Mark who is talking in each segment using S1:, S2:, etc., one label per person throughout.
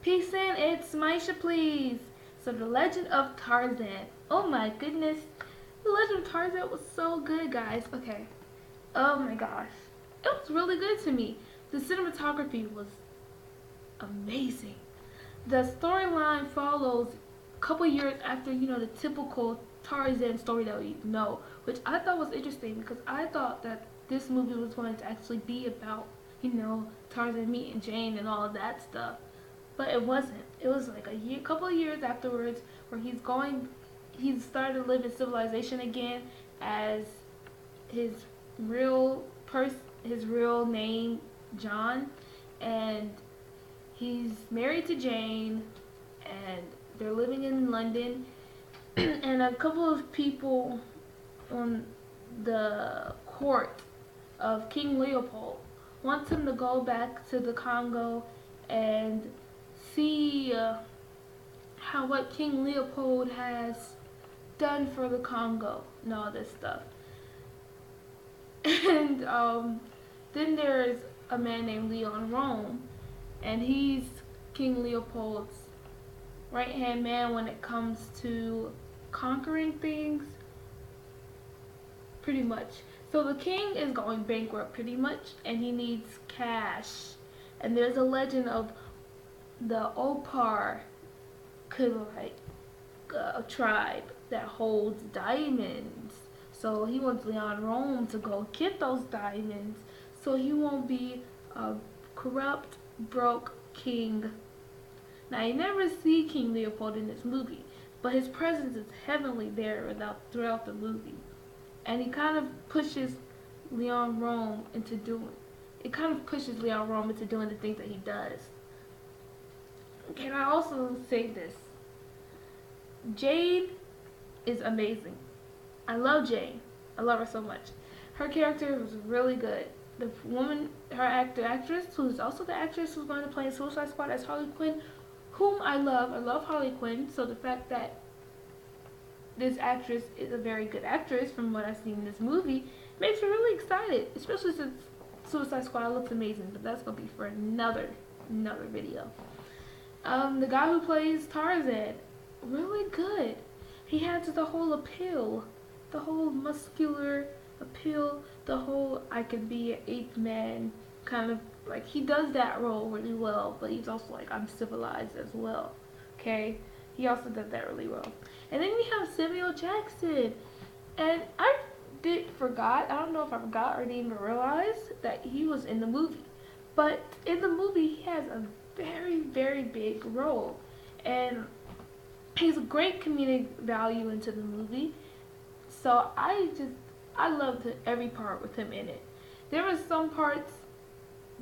S1: Peace in, it's Maisha, please. So, The Legend of Tarzan. Oh my goodness. The Legend of Tarzan was so good, guys. Okay. Oh my gosh. It was really good to me. The cinematography was amazing. The storyline follows a couple years after, the typical Tarzan story that we know, which I thought was interesting because I thought that this movie was going to actually be about, Tarzan meeting Jane and all of that stuff. But it wasn't. It was like couple of years afterwards, where he's started to live in civilization again as his his real name, John, and he's married to Jane, and they're living in London, and a couple of people on the court of King Leopold wants him to go back to the Congo and see how what King Leopold has done for the Congo and all this stuff. And then there's a man named Leon Rome, and he's King Leopold's right hand man when it comes to conquering things, pretty much. So the king is going bankrupt pretty much, and he needs cash. And there's a legend of the Opar a tribe that holds diamonds. So he wants Leon Rome to go get those diamonds so he won't be a corrupt, broke king. Now, you never see King Leopold in this movie, but his presence is heavily there throughout the movie. And he kind of pushes Leon Rome into doing the things that he does. Can I also say this? Jade is amazing. I love Jane. I love her so much. Her character was really good. The woman, actress, who's also the actress who's going to play in Suicide Squad as Harley Quinn, whom I love Harley Quinn, so the fact that this actress is a very good actress from what I've seen in this movie makes me really excited, especially since Suicide Squad looks amazing, but that's going to be for another video. The guy who plays Tarzan, really good. He has the whole appeal, the whole muscular appeal, the whole I can be an ape man kind of, like, he does that role really well, but he's also like, I'm civilized as well. Okay? He also does that really well. And then we have Samuel Jackson. And I don't know if I forgot or didn't even realize that he was in the movie. But in the movie, he has a very, very big role. And he's a great comedic value into the movie. So I loved every part with him in it. There were some parts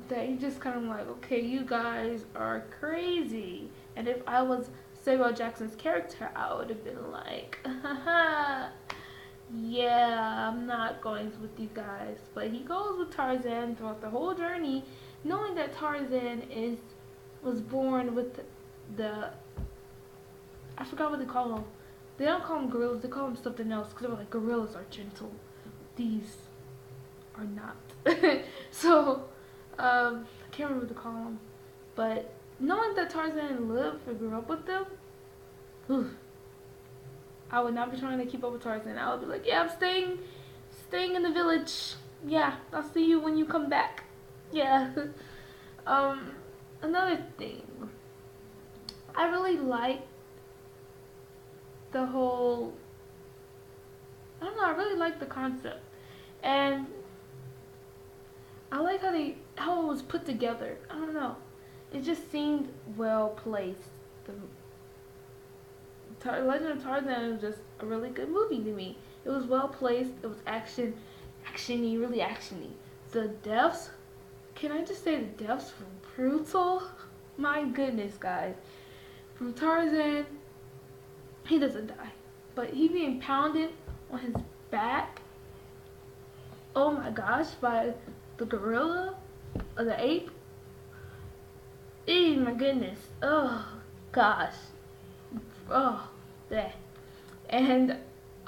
S1: that you just kind of like, okay, you guys are crazy. And if I was Samuel Jackson's character, I would have been like, haha, yeah, I'm not going with you guys. But he goes with Tarzan throughout the whole journey, knowing that Tarzan was born with the I forgot what they call them. They don't call them gorillas, they call them something else, because they're like, gorillas are gentle. These are not. So, I can't remember what to call them. But knowing that Tarzan lived or grew up with them, I would not be trying to keep up with Tarzan. I would be like, yeah, I'm staying in the village. Yeah, I'll see you when you come back. Yeah. Another thing. I really like the whole, I really like the concept. And I like how it was put together. I don't know. It just seemed well placed. The Legend of Tarzan was just a really good movie to me. It was well placed. It was actiony, really actiony. The deaths, can I just say the deaths were brutal? My goodness, guys. From Tarzan, he doesn't die, but he being pounded on his back, oh my gosh, by the gorilla or the ape. Oh my goodness. Oh gosh. Oh, bleh. And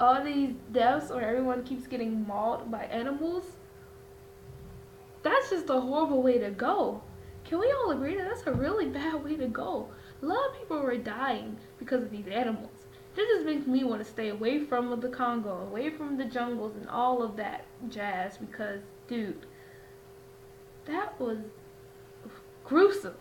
S1: all these deaths where everyone keeps getting mauled by animals, that's just a horrible way to go. Can we all agree that that's a really bad way to go? A lot of people were dying because of these animals. This just makes me want to stay away from the Congo, away from the jungles and all of that jazz because, dude, that was gruesome.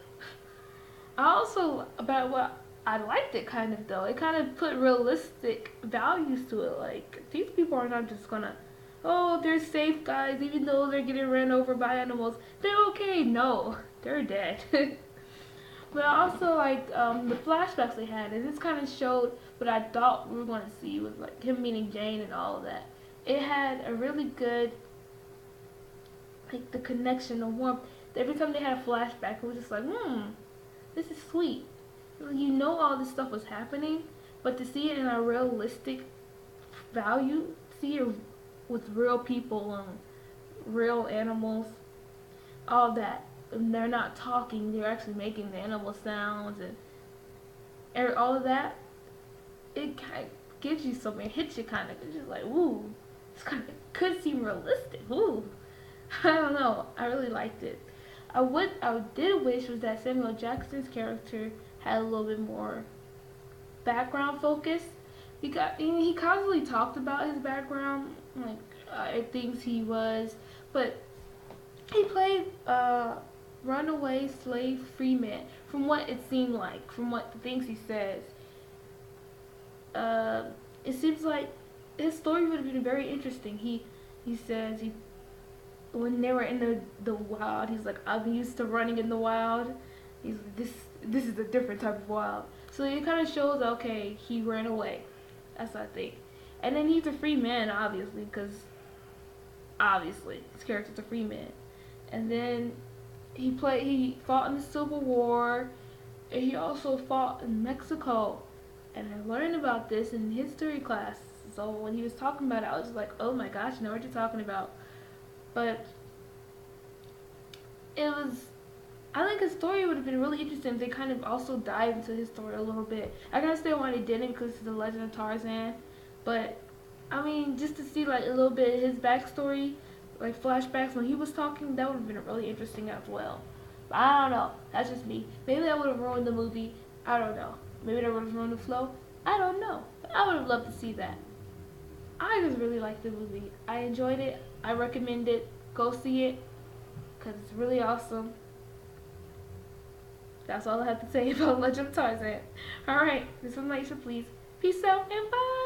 S1: I also, about what I liked it kind of though. It kind of put realistic values to it. Like, these people are not just gonna, oh, they're safe guys, even though they're getting ran over by animals. They're okay. No, they're dead. But I also like the flashbacks they had, and this kind of showed what I thought we were going to see with like him meeting Jane and all of that. It had a really good, like the connection, the warmth. Every time they had a flashback, it was just like, this is sweet. You know all this stuff was happening, but to see it in a realistic value, see it with real people and real animals, all that. And they're not talking; they're actually making the animal sounds and all of that. It kind of gives you something, it hits you kind of. It's just like, ooh, it's kind of could seem realistic. Ooh, I don't know. I really liked it. I did wish was that Samuel Jackson's character had a little bit more background focus. He constantly talked about his background, like things he was, but he played runaway slave free man. From what it seemed like, from what the things he says, it seems like his story would have been very interesting. He says he when they were in the wild, he's like, I'm used to running in the wild. He's this is a different type of wild. So it kind of shows, okay, he ran away. That's what I think. And then he's a free man, obviously, because obviously his character's a free man. And then he fought in the Civil War, and he also fought in Mexico. And I learned about this in history class. So when he was talking about it, I was like, oh my gosh, I know what you're talking about. But it was, I think his story would have been really interesting if they kind of also dive into his story a little bit. I can understand why they didn't because it's the Legend of Tarzan. But, I mean, just to see like a little bit of his backstory, like flashbacks when he was talking, that would have been really interesting as well. But I don't know. That's just me. Maybe that would have ruined the movie. I don't know. Maybe that would have ruined the flow. I don't know. But I would have loved to see that. I just really liked the movie. I enjoyed it. I recommend it. Go see it because it's really awesome. That's all I have to say about Legend of Tarzan. Alright, this was Maisha, please. Peace out and bye!